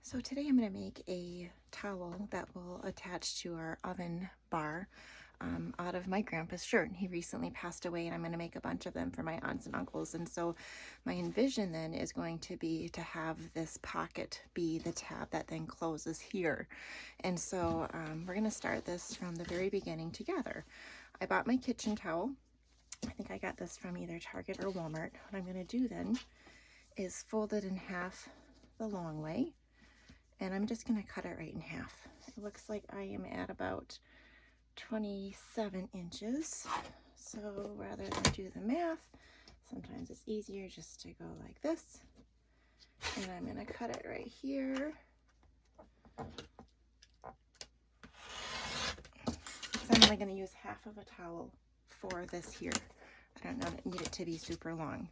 So today I'm going to make a towel that will attach to our oven bar out of my grandpa's shirt. He recently passed away, and I'm going to make a bunch of them for my aunts and uncles. And so my envision then is going to be to have this pocket be the tab that then closes here. And so we're going to start this from the very beginning together. I bought my kitchen towel. I think I got this from either Target or Walmart. What I'm going to do then is fold it in half the long way. And I'm just going to cut it right in half. It looks like I am at about 27 inches. So rather than do the math, sometimes it's easier just to go like this. And I'm going to cut it right here. I'm only going to use half of a towel for this here. I don't need it to be super long.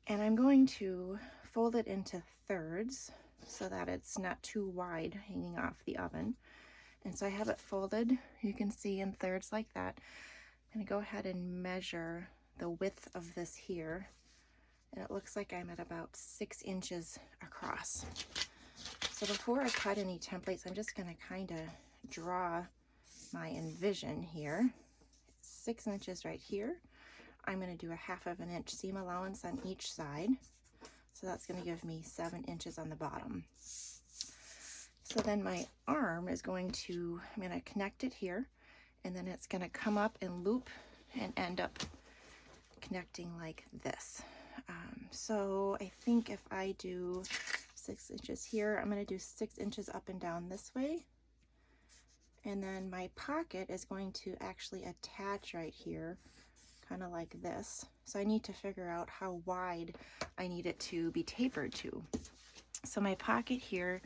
And I'm going to fold it into thirds, so that it's not too wide hanging off the oven. And so I have it folded, you can see, in thirds like that. I'm going to go ahead and measure the width of this here, and it looks like I'm at about 6 inches across. So before I cut any templates, I'm just going to kind of draw my envision here. 6 inches right here. I'm going to do a 1/2 inch seam allowance on each side. So that's going to give me 7 inches on the bottom. So then my arm is I'm going to connect it here, and then it's going to come up and loop and end up connecting like this. So I think if I do 6 inches here, I'm going to do 6 inches up and down this way. And then my pocket is going to actually attach right here, kind of like this. So I need to figure out how wide I need it to be tapered to. So my pocket here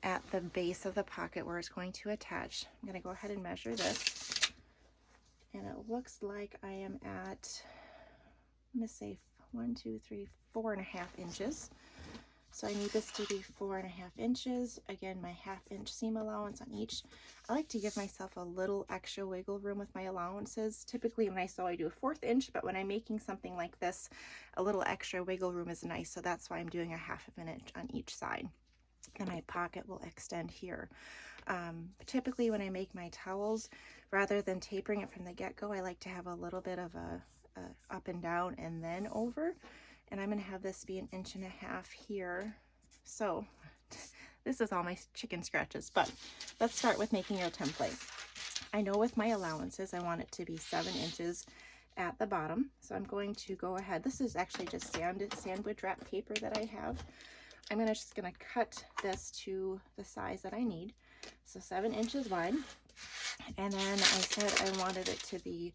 at the base of the pocket where it's going to attach, I'm going to go ahead and measure this. And it looks like I am at, I'm going to say 4.5 inches. So I need this to be 4.5 inches. Again, my 1/2 inch seam allowance on each. I like to give myself a little extra wiggle room with my allowances. Typically when I sew, I do a 1/4 inch, but when I'm making something like this, a little extra wiggle room is nice. So that's why I'm doing a 1/2 inch on each side. And my pocket will extend here. Typically when I make my towels, rather than tapering it from the get-go, I like to have a little bit of a up and down and then over. And I'm going to have this be 1.5 inches here. So this is all my chicken scratches, but let's start with making our template. I know with my allowances, I want it to be 7 inches at the bottom. So I'm going to go ahead. This is actually just sandwich wrap paper that I have. I'm just going to cut this to the size that I need. So 7 inches wide. And then I said I wanted it to be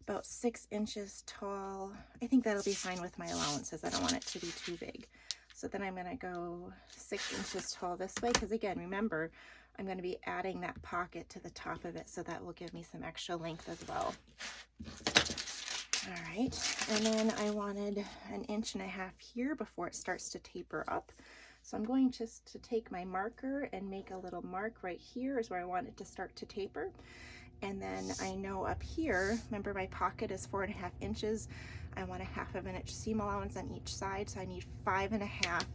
about 6 inches tall. I think that'll be fine with my allowances. I don't want it to be too big. So then I'm going to go 6 inches tall this way, because again, remember, I'm going to be adding that pocket to the top of it, so that will give me some extra length as well. All right, and then I wanted 1.5 inches here before it starts to taper up. So I'm going just to take my marker and make a little mark right here is where I want it to start to taper. And then I know up here, remember my pocket is 4.5 inches. I want a 1/2 inch seam allowance on each side. So I need 5.5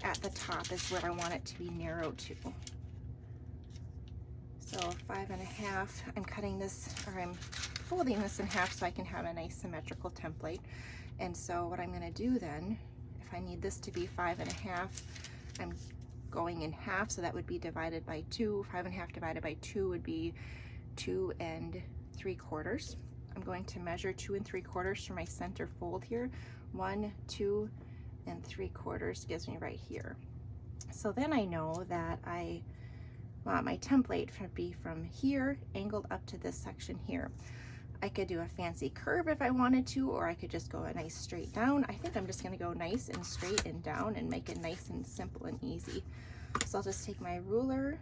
at the top is where I want it to be narrowed to. So 5.5, I'm cutting this, or I'm folding this in half so I can have a nice symmetrical template. And so what I'm gonna do then, if I need this to be 5.5, I'm going in half, so that would be divided by 2. 5.5 divided by 2 would be 2 3/4. I'm going to measure 2 3/4 for my center fold here. 1, 2 3/4 gives me right here. So then I know that I want my template to be from here angled up to this section here. I could do a fancy curve if I wanted to, or I could just go a nice straight down. I think I'm just going to go nice and straight and down and make it nice and simple and easy. So I'll just take my ruler,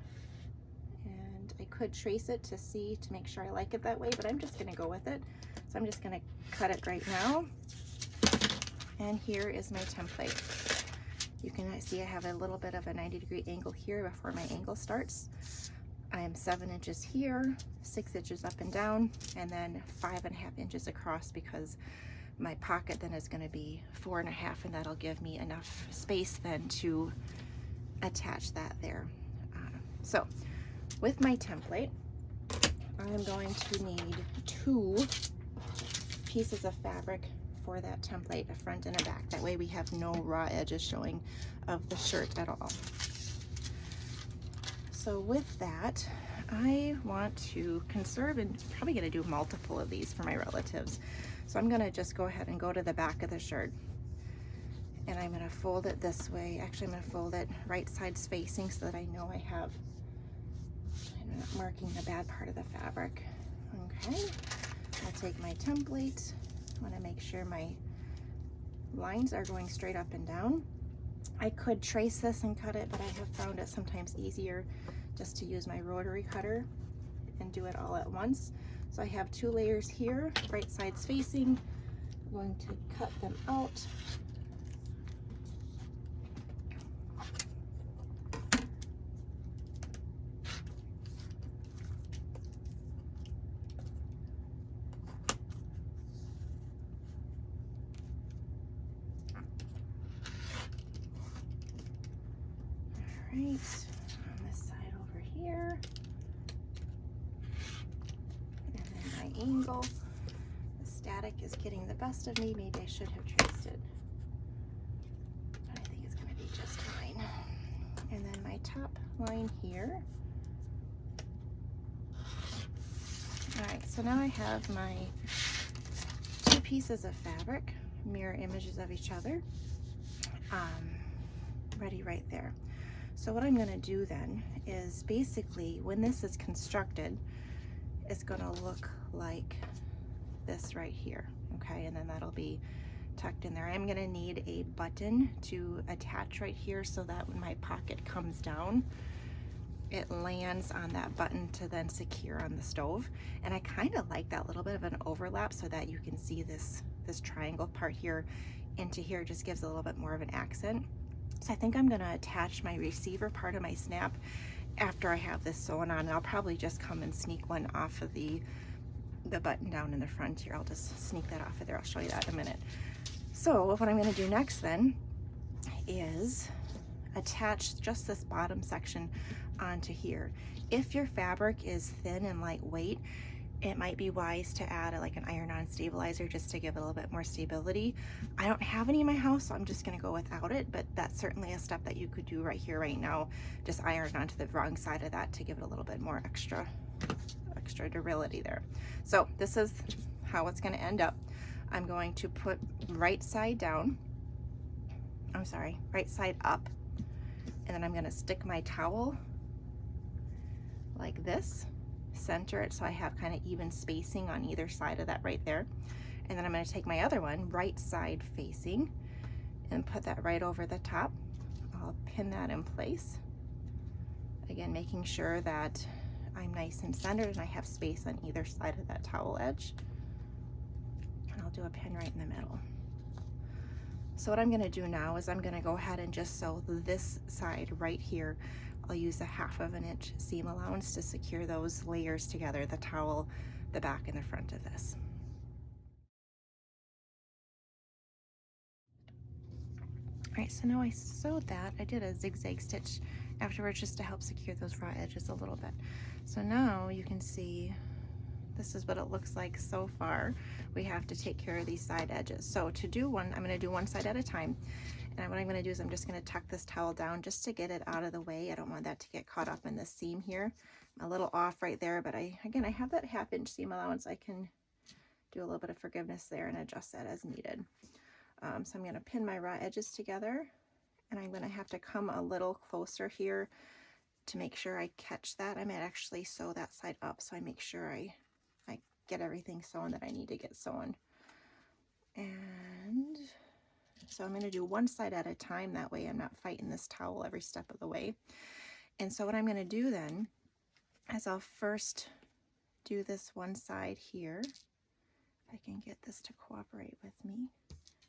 and I could trace it to make sure I like it that way, but I'm just going to go with it. So I'm just going to cut it right now. And here is my template. You can see I have a little bit of a 90-degree angle here before my angle starts. I am 7 inches here, 6 inches up and down, and then 5.5 inches across, because my pocket then is going to be 4.5, and that'll give me enough space then to attach that there. So with my template, I'm going to need 2 pieces of fabric for that template, a front and a back. That way we have no raw edges showing of the shirt at all. So with that, I want to conserve, and probably gonna do multiple of these for my relatives. So I'm gonna just go ahead and go to the back of the shirt, and I'm gonna fold it this way. Actually, I'm gonna fold it right sides facing so that I know I'm not marking the bad part of the fabric. Okay, I'll take my template. I wanna make sure my lines are going straight up and down. I could trace this and cut it, but I have found it sometimes easier just to use my rotary cutter and do it all at once. So I have 2 layers here, right sides facing. I'm going to cut them out. All right, on this side over here. And then my angle. The static is getting the best of me. Maybe I should have traced it, but I think it's gonna be just fine. And then my top line here. All right, so now I have my 2 pieces of fabric, mirror images of each other, ready right there. So what I'm gonna do then is basically when this is constructed, it's gonna look like this right here, okay? And then that'll be tucked in there. I'm gonna need a button to attach right here so that when my pocket comes down, it lands on that button to then secure on the stove. And I kind of like that little bit of an overlap so that you can see this triangle part here into here. Just gives a little bit more of an accent. So I think I'm gonna attach my receiver part of my snap after I have this sewn on. And I'll probably just come and sneak one off of the button down in the front here. I'll just sneak that off of there. I'll show you that in a minute. So what I'm gonna do next then is attach just this bottom section onto here. If your fabric is thin and lightweight, it might be wise to add like an iron-on stabilizer just to give it a little bit more stability. I don't have any in my house, so I'm just gonna go without it, but that's certainly a step that you could do right here, right now. Just iron onto the wrong side of that to give it a little bit more extra durability there. So this is how it's gonna end up. I'm going to put right side down, right side up, and then I'm gonna stick my towel like this, center it so I have kind of even spacing on either side of that right there. And then I'm going to take my other one, right side facing, and put that right over the top. I'll pin that in place. Again, making sure that I'm nice and centered and I have space on either side of that towel edge. And I'll do a pin right in the middle. So what I'm going to do now is I'm going to go ahead and just sew this side right here. I'll use a 1/2 inch seam allowance to secure those layers together, the towel, the back, and the front of this. All right, so now I sewed that. I did a zigzag stitch afterwards just to help secure those raw edges a little bit. So now you can see this is what it looks like so far. We have to take care of these side edges. So to do one, I'm gonna do one side at a time. And what I'm gonna do is I'm just gonna tuck this towel down just to get it out of the way. I don't want that to get caught up in the seam here. I'm a little off right there, but I have that 1/2 inch seam allowance. I can do a little bit of forgiveness there and adjust that as needed. So I'm gonna pin my raw edges together, and I'm gonna have to come a little closer here to make sure I catch that. I might actually sew that side up so I make sure I get everything sewn that I need to get sewn. And so I'm going to do one side at a time. That way I'm not fighting this towel every step of the way. And so what I'm going to do then is I'll first do this one side here. If I can get this to cooperate with me.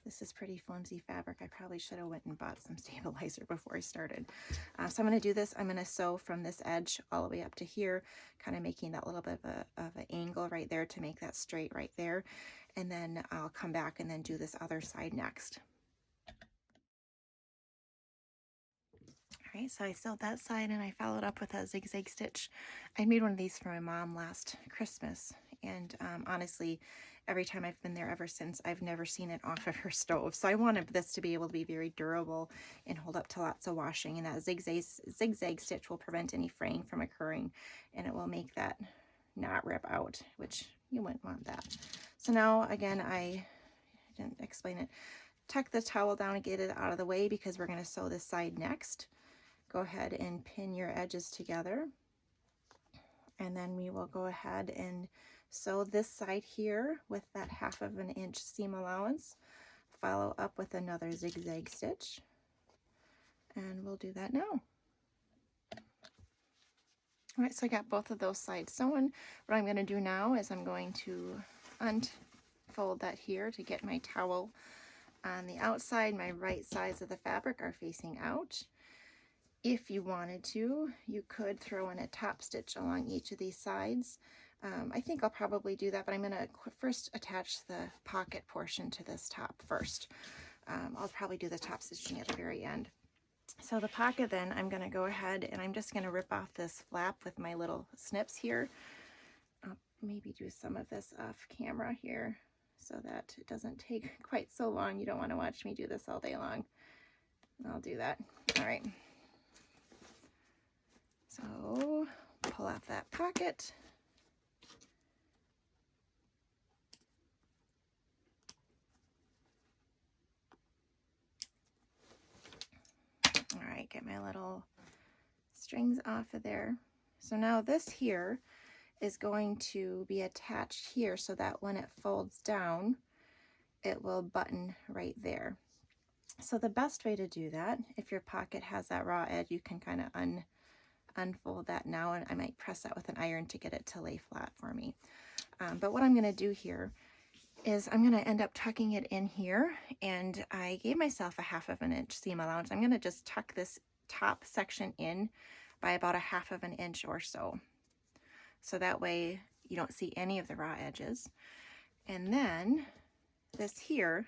This is pretty flimsy fabric. I probably should have went and bought some stabilizer before I started. So I'm going to do this. I'm going to sew from this edge all the way up to here, kind of making that little bit of an angle right there to make that straight right there. And then I'll come back and then do this other side next. All right, so I sewed that side and I followed up with a zigzag stitch. I made one of these for my mom last Christmas, and honestly, every time I've been there ever since, I've never seen it off of her stove. So I wanted this to be able to be very durable and hold up to lots of washing, and that zigzag stitch will prevent any fraying from occurring, and it will make that not rip out, which you wouldn't want that. So now, again, I didn't explain it. Tuck the towel down and get it out of the way because we're going to sew this side next. Go ahead and pin your edges together, and then we will go ahead and sew this side here with that 1/2 inch seam allowance. Follow up with another zigzag stitch, and we'll do that now. All right, so I got both of those sides sewn. What I'm going to do now is I'm going to unfold that here to get my towel on the outside. My right sides of the fabric are facing out. If you wanted to, you could throw in a top stitch along each of these sides. I think I'll probably do that, but I'm going to first attach the pocket portion to this top first. I'll probably do the top stitching at the very end. So the pocket, then I'm going to go ahead and I'm just going to rip off this flap with my little snips here. I'll maybe do some of this off camera here so that it doesn't take quite so long. You don't want to watch me do this all day long. I'll do that. All right. So pull out that pocket. All right, get my little strings off of there. So now this here is going to be attached here so that when it folds down, it will button right there. So the best way to do that, if your pocket has that raw edge, you can kind of unfold that now, and I might press that with an iron to get it to lay flat for me. But what I'm going to do here is I'm going to end up tucking it in here, and I gave myself a 1/2 inch seam allowance. I'm going to just tuck this top section in by about a 1/2 inch or so. So that way you don't see any of the raw edges. And then this here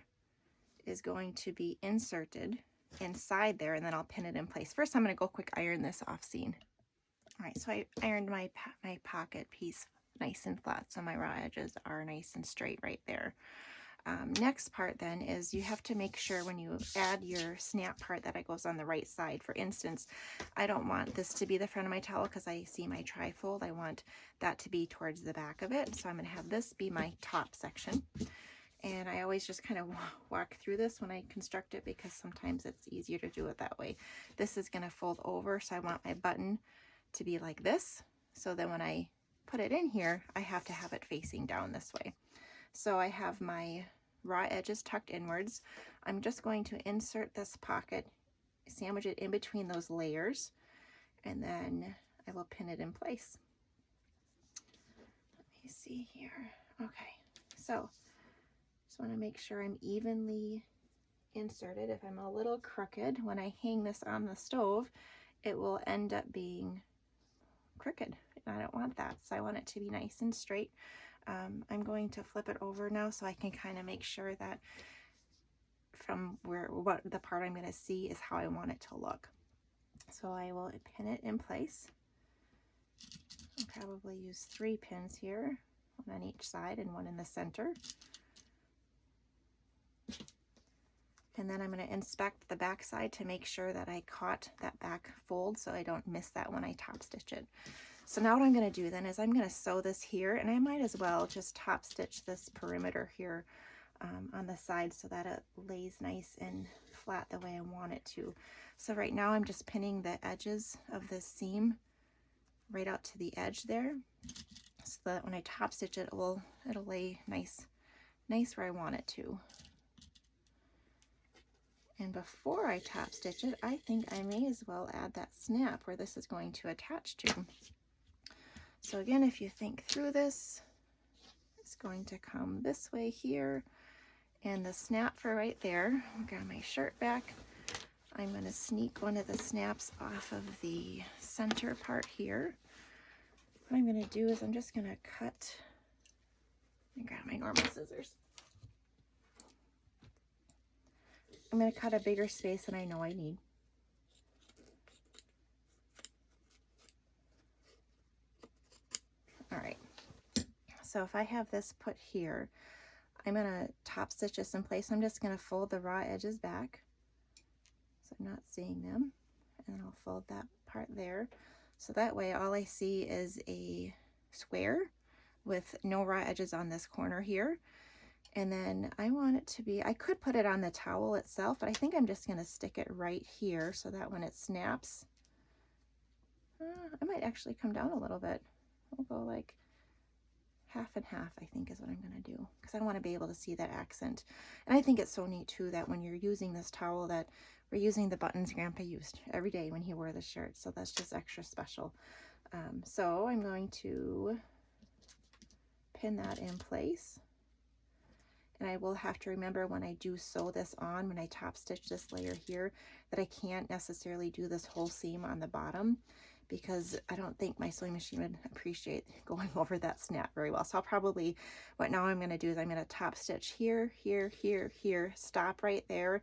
is going to be inserted inside there, and then I'll pin it in place. First, I'm going to go quick iron this off seam. All right, so I ironed my pocket piece nice and flat, so my raw edges are nice and straight right there. Next part then is you have to make sure when you add your snap part that it goes on the right side. For instance, I don't want this to be the front of my towel because I see my trifold. I want that to be towards the back of it. So I'm going to have this be my top section. And I always just kind of walk through this when I construct it because sometimes it's easier to do it that way. This is going to fold over, so I want my button to be like this. So then when I put it in here, I have to have it facing down this way. So I have my raw edges tucked inwards. I'm just going to insert this pocket, sandwich it in between those layers, and then I will pin it in place. Let me see here. Okay, so just want to make sure I'm evenly inserted. If I'm a little crooked, when I hang this on the stove, it will end up being crooked. I don't want that, so I want it to be nice and straight. I'm going to flip it over now so I can kind of make sure that from what the part I'm going to see is how I want it to look. So I will pin it in place. I'll probably use 3 pins here, one on each side and one in the center. And then I'm going to inspect the back side to make sure that I caught that back fold so I don't miss that when I top stitch it. So now what I'm going to do then is I'm going to sew this here, and I might as well just top stitch this perimeter here on the side so that it lays nice and flat the way I want it to. So right now I'm just pinning the edges of this seam right out to the edge there so that when I top stitch it, it'll lay nice where I want it to. And before I top stitch it, I think I may as well add that snap where this is going to attach to. So again, if you think through this, it's going to come this way here, and the snap for right there, I've got my shirt back. I'm going to sneak one of the snaps off of the center part here. What I'm going to do is I'm just going to cut, and grab my normal scissors. I'm going to cut a bigger space than I know I need. So if I have this put here, I'm going to top stitch this in place. I'm just going to fold the raw edges back so I'm not seeing them, and I'll fold that part there. So that way all I see is a square with no raw edges on this corner here. And then I want it to be, I could put it on the towel itself, but I think I'm just going to stick it right here so that when it snaps, I might actually come down a little bit. I'll go like half and half, I think is what I'm going to do, because I want to be able to see that accent. And I think it's so neat too that when you're using this towel that we're using the buttons Grandpa used every day when he wore the shirt. So that's just extra special. So I'm going to pin that in place. And I will have to remember when I do sew this on, when I top stitch this layer here, that I can't necessarily do this whole seam on the bottom, because I don't think my sewing machine would appreciate going over that snap very well. So I'll probably, what now I'm going to do is I'm going to top stitch here, here, here, here, stop right there,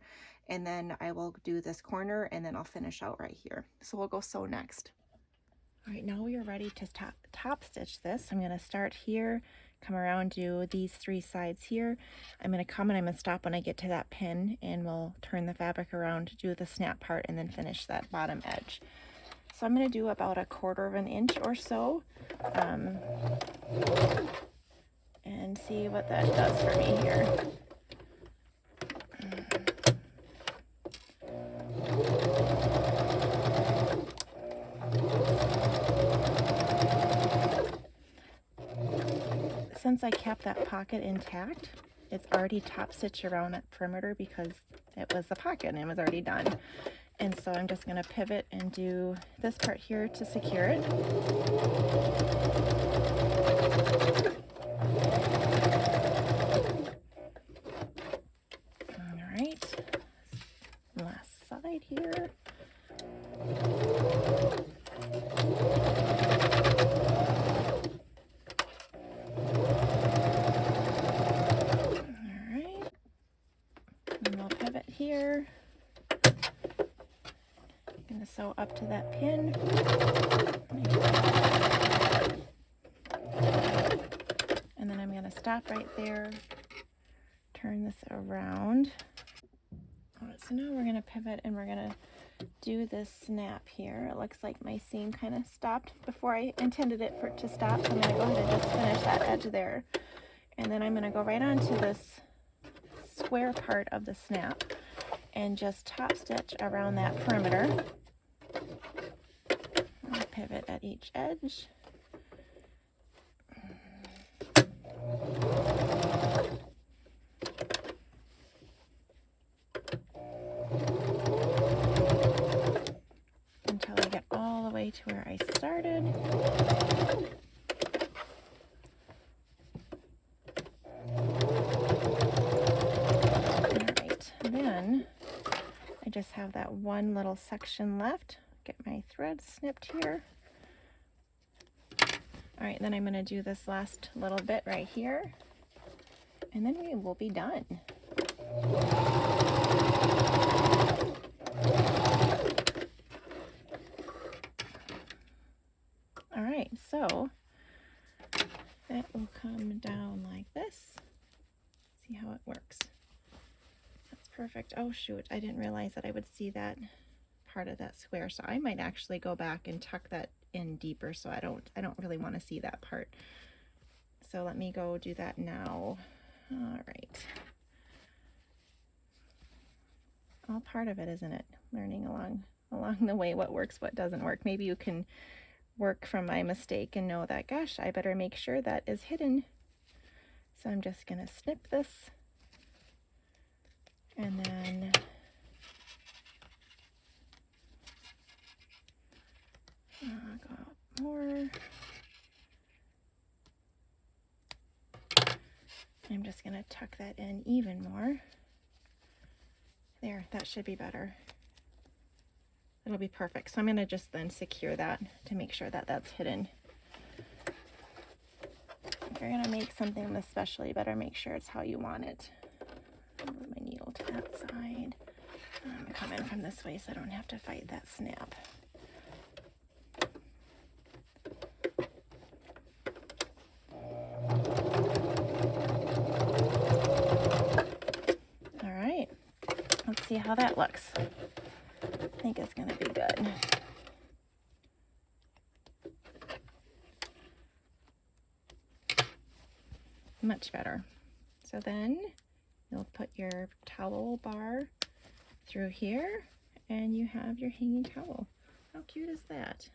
and then I will do this corner, and then I'll finish out right here. So we'll go sew next. All right, now we are ready to top stitch this. I'm going to start here, come around, do these 3 sides here. I'm going to come and I'm going to stop when I get to that pin, and we'll turn the fabric around to do the snap part and then finish that bottom edge. So I'm going to do about 1/4 of an inch or so, and see what that does for me here. Since I kept that pocket intact, it's already top stitched around that perimeter because it was the pocket and it was already done. And so I'm just going to pivot and do this part here to secure it. All right, last side here. Here, I'm going to sew up to that pin, and then I'm going to stop right there, turn this around. All right, so now we're going to pivot and we're going to do this snap here. It looks like my seam kind of stopped before I intended it for it to stop, so I'm going to go ahead and just finish that edge there, and then I'm going to go right onto this square part of the snap and just top stitch around that perimeter. I'll pivot at each edge. Until I get all the way to where I started. Then I just have that one little section left. Get my thread snipped here. All right, then I'm going to do this last little bit right here, and then we will be done. All right, so that will come down like this. See how it works. Perfect. Oh shoot, I didn't realize that I would see that part of that square, so I might actually go back and tuck that in deeper, so I don't really want to see that part. So let me go do that now. All right. All part of it, isn't it? Learning along the way what works, what doesn't work. Maybe you can work from my mistake and know that, gosh, I better make sure that is hidden. So I'm just gonna snip this. And then go up more. I'm just going to tuck that in even more. There, that should be better. It'll be perfect. So I'm going to just then secure that to make sure that that's hidden. If you're going to make something this special, you better make sure it's how you want it. Move my needle to that side. I'm coming from this way so I don't have to fight that snap. see how that looks. I think it's gonna be good. Much better. So then you'll put your towel bar through here and you have your hanging towel. How cute is that?